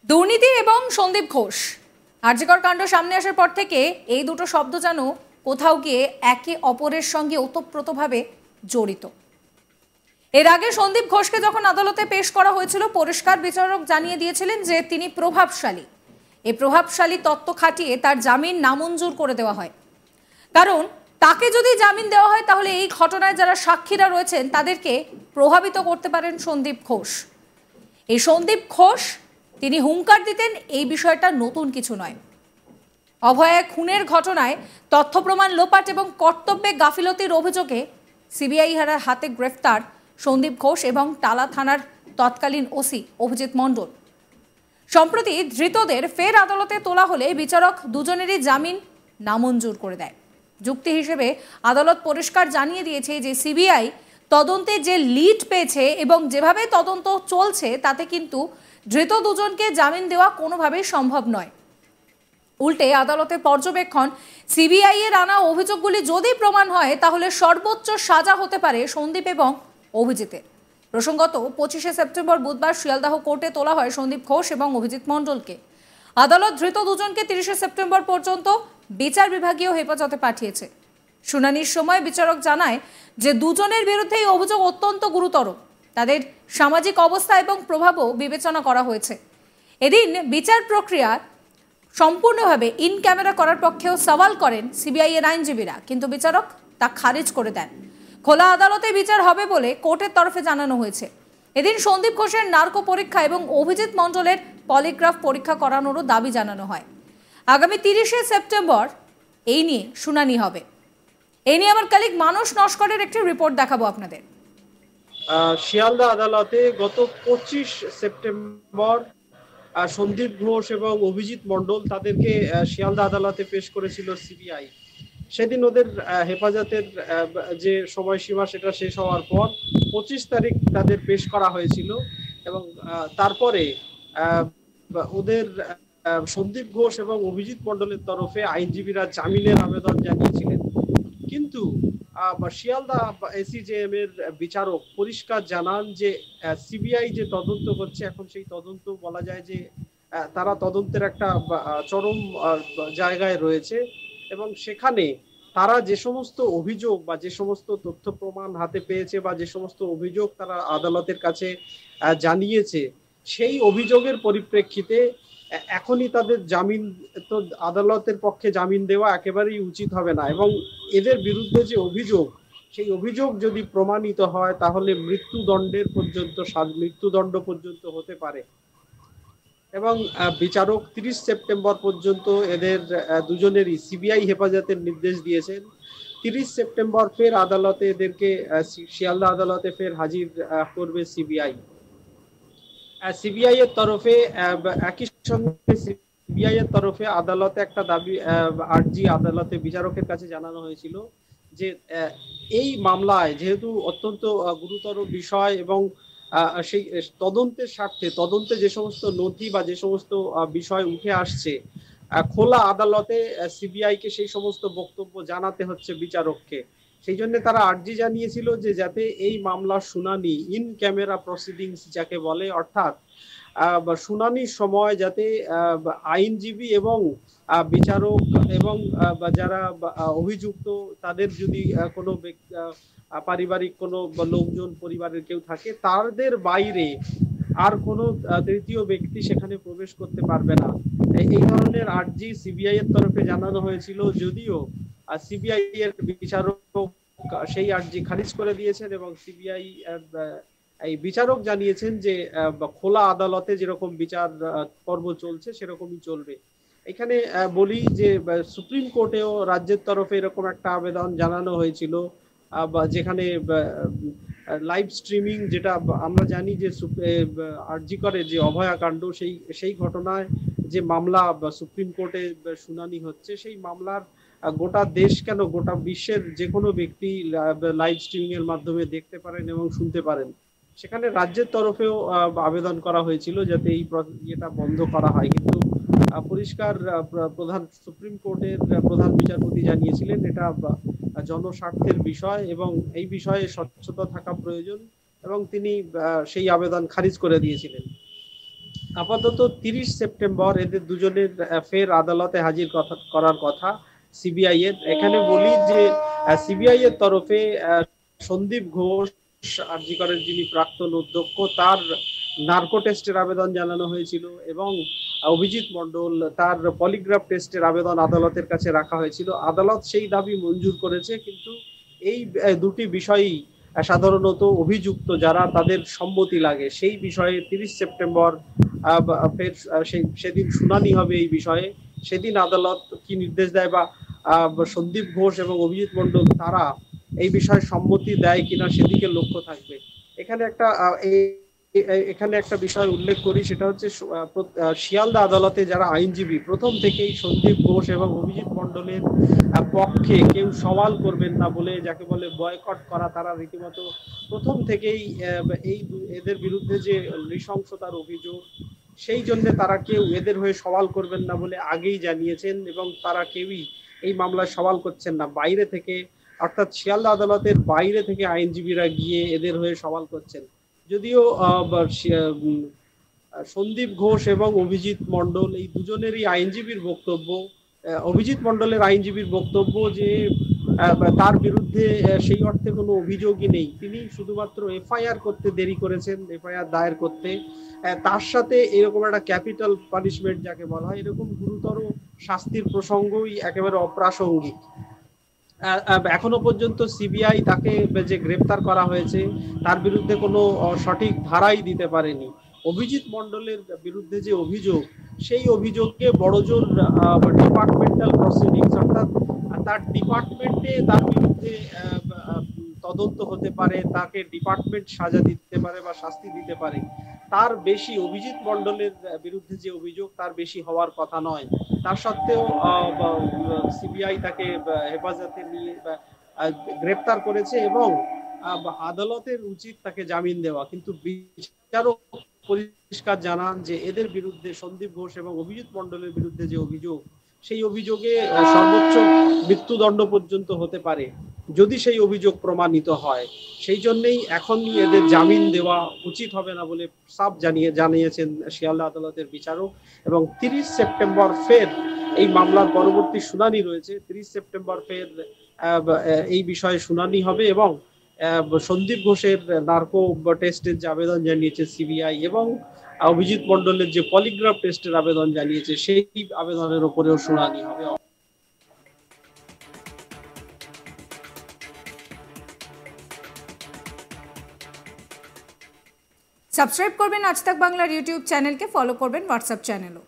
দুর্নীতি এবং সন্দীপ ঘোষ আরজিকর কাণ্ড সামনে আসার পর থেকে এই দুটো শব্দ যেন কোথাও গিয়ে একে অপরের সঙ্গে ওতপ্রোতভাবে জড়িত। এর আগে সন্দীপ ঘোষকে যখন আদালতে পেশ করা হয়েছিল, পরিষ্কার বিচারক জানিয়ে দিয়েছিলেন যে তিনি প্রভাবশালী। এই প্রভাবশালী তত্ত্ব খাটিয়ে তার জামিন নামঞ্জুর করে দেওয়া হয়। কারণ তাকে যদি জামিন দেওয়া হয় তাহলে এই ঘটনায় যারা সাক্ষীরা রয়েছেন তাদেরকে প্রভাবিত করতে পারেন সন্দীপ ঘোষ। এই সন্দীপ ঘোষ তিনি হুঙ্কার দিতেন, এই বিষয়টা নতুন কিছু নয়। অভয়া খুনের ঘটনায় তথ্য প্রমাণ লোপাট এবং কর্তব্যে গাফিলতির অভিযোগে সিবিআই হাতে গ্রেফতার সন্দীপ ঘোষ এবং টালা থানার তৎকালীন ওসি অভিজিৎ মণ্ডল। সম্প্রতি ধৃতদের ফের আদালতে তোলা হলে বিচারক দুজনেরই জামিন নামঞ্জুর করে দেয়। যুক্তি হিসেবে আদালত পরিষ্কার জানিয়ে দিয়েছে যে সিবিআই তদন্তে যে লিড পেয়েছে এবং যেভাবে তদন্ত চলছে তাতে কিন্তু ধৃত দুজনকে জামিন দেওয়া কোনোভাবেই সম্ভব নয়। উল্টে আদালতের পর্যবেক্ষণ, সিবিআই এর আনা অভিযোগগুলি যদি প্রমাণ হয় তাহলে সর্বোচ্চ সাজা হতে পারে সন্দীপ এবং অভিজিতের। প্রসঙ্গত 25শে সেপ্টেম্বর বুধবার শিয়ালদাহ কোর্টে তোলা হয় সন্দীপ ঘোষ এবং অভিজিৎ মণ্ডলকে। আদালত ধৃত দুজনকে 30শে সেপ্টেম্বর পর্যন্ত বিচার বিভাগীয় হেফাজতে পাঠিয়েছে। শুনানির সময় বিচারক জানায় যে দুজনের বিরুদ্ধেই অভিযোগ অত্যন্ত গুরুতর। তাদের সামাজিক অবস্থা এবং প্রভাবও বিবেচনা করা হয়েছে। এদিন বিচার প্রক্রিয়া সম্পূর্ণভাবে ইন ক্যামেরা করার পক্ষেও সওয়াল করেন সিবিআই এর আইনজীবীরা, কিন্তু বিচারক তা খারিজ করে দেন। খোলা আদালতে বিচার হবে বলে কোর্টের তরফে জানানো হয়েছে। এদিন সন্দীপ ঘোষের নার্কো পরীক্ষা এবং অভিজিৎ মণ্ডলের পলিগ্রাফ পরীক্ষা করানোরও দাবি জানানো হয়। আগামী 30শে সেপ্টেম্বর এই নিয়ে শুনানি হবে। এই নিয়ে আমার কলিগ মানস নস্করের একটি রিপোর্ট দেখাবো আপনাদের। শিয়ালদা আদালতে গত 25 সেপ্টেম্বর সন্দীপ ঘোষ এবং অভিজিৎ মণ্ডল তাদেরকে শিয়ালদা আদালতে পেশ করেছিল সিবিআই। সেদিন ওদের হেফাজতের যে সময়সীমা সেটা শেষ হওয়ার পর 25 তারিখ তাদের পেশ করা হয়েছিল এবং তারপরে ওদের সন্দীপ ঘোষ এবং অভিজিৎ মণ্ডলের তরফে আইনজীবীরা জামিনের আবেদন জানিয়েছিলেন। কিন্তু শিয়ালদা এসিজেএম এর বিচারক পরিষ্কার জানান যে সিবিআই যে তদন্ত করছে এখন সেই তদন্ত বলা যায় যে তারা তদন্তের একটা চরম জায়গায় রয়েছে এবং সেখানে তারা যে সমস্ত অভিযোগ বা যে সমস্ত তথ্য প্রমাণ হাতে পেয়েছে বা যে সমস্ত অভিযোগ তারা আদালতের কাছে জানিয়েছে সেই অভিযোগের পরিপ্রেক্ষিতে এখনই তাদের জামিন তো আদালতের পক্ষে জামিন দেওয়া একেবারেই উচিত হবে না এবং এদের বিরুদ্ধে যে অভিযোগ সেই অভিযোগ যদি প্রমাণিত হয় তাহলে মৃত্যুদণ্ড পর্যন্ত হতে পারে এবং বিচারক 30 সেপ্টেম্বর পর্যন্ত এদের দুজনেরই সিবিআই হেফাজতের নির্দেশ দিয়েছেন। 30 সেপ্টেম্বর ফের আদালতে এদেরকে শিয়ালদা আদালতে ফের হাজির করবে সিবিআই। সিবিআই এর তরফে একই সঙ্গে সিবিআই এর তরফে আদালতে একটা দাবি আর্জি আদালতে বিচারকের কাছে জানানো হয়েছিল যে এই মামলায় যেহেতু অত্যন্ত গুরুতর বিষয় এবং সেই তদন্তের স্বার্থে তদন্তে যে সমস্ত নথি বা যে সমস্ত বিষয় উঠে আসছে খোলা আদালতে সিবিআই কে সেই সমস্ত বক্তব্য জানাতে হচ্ছে বিচারককে। সেই জন্য তারা আর্জি জানিয়েছিল যে যাতে এই মামলার শুনানি ইন ক্যামেরা প্রসিডিংস যাকে বলে, অর্থাৎ শুনানির সময় যাতে আইনজীবী এবং বিচারক এবং যারা অভিযুক্ত তাদের যদি কোনো পারিবারিক কোনো লোকজন পরিবারের কেউ থাকে তাদের বাইরে আর কোনো তৃতীয় ব্যক্তি সেখানে প্রবেশ করতে পারবে না। এই ধরনের আর্জি সিবিআই এর তরফে জানানো হয়েছিল, যদিও সিবিআই এর বিচারক সেই আর্জি খারিজ করে দিয়েছেন এবং সিবিআই এই বিচারক জানিয়েছেন যে খোলা আদালতে যেরকম বিচার পর্ব চলছে সেরকমই চলবে। এখানে বলি যে সুপ্রিম কোর্টেও রাজ্যের তরফে এরকম একটা আবেদন জানানো হয়েছিল যেখানে লাইভ স্ট্রিমিং, যেটা আমরা জানি যে আরজি করে যে অভয়া কাণ্ড সেই ঘটনায় যে মামলা সুপ্রিম কোর্টে শুনানি হচ্ছে সেই মামলার গোটা দেশ কেন গোটা বিশ্বের যে কোনো ব্যক্তি লাইভ স্ট্রিমিং এর মাধ্যমে দেখতে পারেন এবং শুনতে পারেন। সেখানে রাজ্যের তরফেও আবেদন করা হয়েছিল যাতে এই এটা বন্ধ করা হয়, কিন্তু পরিষ্কার সুপ্রিম কোর্টের প্রধান বিচারপতি জানিয়েছিলেন এটা জনস্বার্থের বিষয় এবং এই বিষয়ে স্বচ্ছতা থাকা প্রয়োজন এবং তিনি সেই আবেদন খারিজ করে দিয়েছিলেন। আপাতত 30 সেপ্টেম্বর এদের দুজনের ফের আদালতে হাজির করার কথা সিবিআই এর। এখানে বলি যে সিবিআই এর তরফে সন্দীপ ঘোষ আরজি করের যিনি প্রাক্তন অধ্যক্ষ, তার নার্কো টেস্টের আবেদন জানানো হয়েছিল এবং অভিজিৎ মণ্ডল তার পলিগ্রাফ টেস্টের আবেদন আদালতের কাছে রাখা হয়েছিল। আদালত সেই দাবি মঞ্জুর করেছে, কিন্তু এই দুটি বিষয়ই সাধারণত অভিযুক্ত যারা তাদের সম্মতি লাগে সেই বিষয়ে 30 সেপ্টেম্বর ফের সেদিন শুনানি হবে এই বিষয়ে। সেদিন আদালত কি নির্দেশ দেয় বা সন্দীপ ঘোষ এবং অভিজিৎ মণ্ডল তারা এই বিষয়ে সম্মতি দেয় কিনা সেদিকে লক্ষ্য থাকবে। এখানে একটা বিষয় উল্লেখ করি, সেটা হচ্ছে শিয়ালদা আদালতে যারা আইনজীবী প্রথম থেকেই সন্দীপ ঘোষ এবং অভিজিৎ মণ্ডলের পক্ষে কেউ সওয়াল করবেন না বলে, যাকে বলে বয়কট করা, তারা রীতিমতো প্রথম থেকেই এই এদের বিরুদ্ধে যে নৃশংসতার অভিযোগ, সেই জন্য তারা কেউ এদের হয়ে সওয়াল করবেন না বলে আগেই জানিয়েছেন এবং তারা কেউই এই মামলায় সওয়াল করছেন না। বাইরে থেকে, অর্থাৎ শিয়ালদা আদালতের বাইরে থেকে আইনজীবীরা গিয়ে এদের হয়ে সওয়াল করছেন। যদিও সন্দীপ ঘোষ এবং অভিজিৎ মণ্ডল এই দুজনেরই আইনজীবীর বক্তব্য, অভিজিৎ মণ্ডলের আইনজীবীর বক্তব্য যে তার বিরুদ্ধে সেই অর্থে কোনো অভিযোগই নেই, তিনি শুধুমাত্র এফআইআর করতে দেরি করেছেন, এফআইআর দায়ের করতে। তার সাথে এরকম একটা ক্যাপিটাল পানিশমেন্ট যাকে বলা হয়, এরকম গুরুতর শাস্তির প্রসঙ্গই একেবারে অপ্রাসঙ্গিক। এখনো পর্যন্ত সিবিআই তাকে যে গ্রেপ্তার করা হয়েছে তার বিরুদ্ধে কোনো সঠিক ধারাই দিতে পারেনি। অভিজিৎ মণ্ডলের বিরুদ্ধে যে অভিযোগ, সেই অভিযোগকে বড়জোর ডিপার্টমেন্টাল প্রসিডিংস, অর্থাৎ তার ডিপার্টমেন্টে তার বিরুদ্ধে তদন্ত হতে পারে, তাকে ডিপার্টমেন্ট সাজা দিতে পারে বা শাস্তি দিতে পারে, তার বেশি অভিজিৎ মণ্ডলের বিরুদ্ধে যে অভিযোগ তার বেশি হওয়ার কথা নয়। তার সত্ত্বেও সিবিআই তাকে হেফাজতে নিয়ে গ্রেপ্তার করেছে এবং আদালতের উচিত তাকে জামিন দেওয়া, কিন্তু বিচারক পরিষ্কার জানান যে এদের বিরুদ্ধে, সন্দীপ ঘোষ এবং অভিজিৎ মণ্ডলের বিরুদ্ধে যে অভিযোগ, সেই অভিযোগে সর্বোচ্চ মৃত্যুদণ্ড পর্যন্ত হতে পারে যদি সেই অভিযোগ প্রমাণিত হয়। সেই জন্যই এখনই এদের জামিন দেওয়া উচিত হবে না বলে সাফ জানিয়েছেন শিয়ালদা আদালতের বিচারক। এবং 30 সেপ্টেম্বর ফের এই মামলার পরবর্তী শুনানি রয়েছে। 30 সেপ্টেম্বর ফের এই বিষয়ে শুনানি হবে এবং সন্দীপ ঘোষের নার্কো টেস্টের যে আবেদন জানিয়েছে সিবিআই এবং অভিজিৎ মণ্ডলের যে পলিগ্রাফ টেস্টের আবেদন জানিয়েছে সেই আবেদনের উপরেও শুনানি হবে। সাবস্ক্রাইব করবেন আজ তাক বাংলার ইউটিউব চ্যানেলকে, ফলো করবেন হোয়াটসঅ্যাপ চ্যানেলও।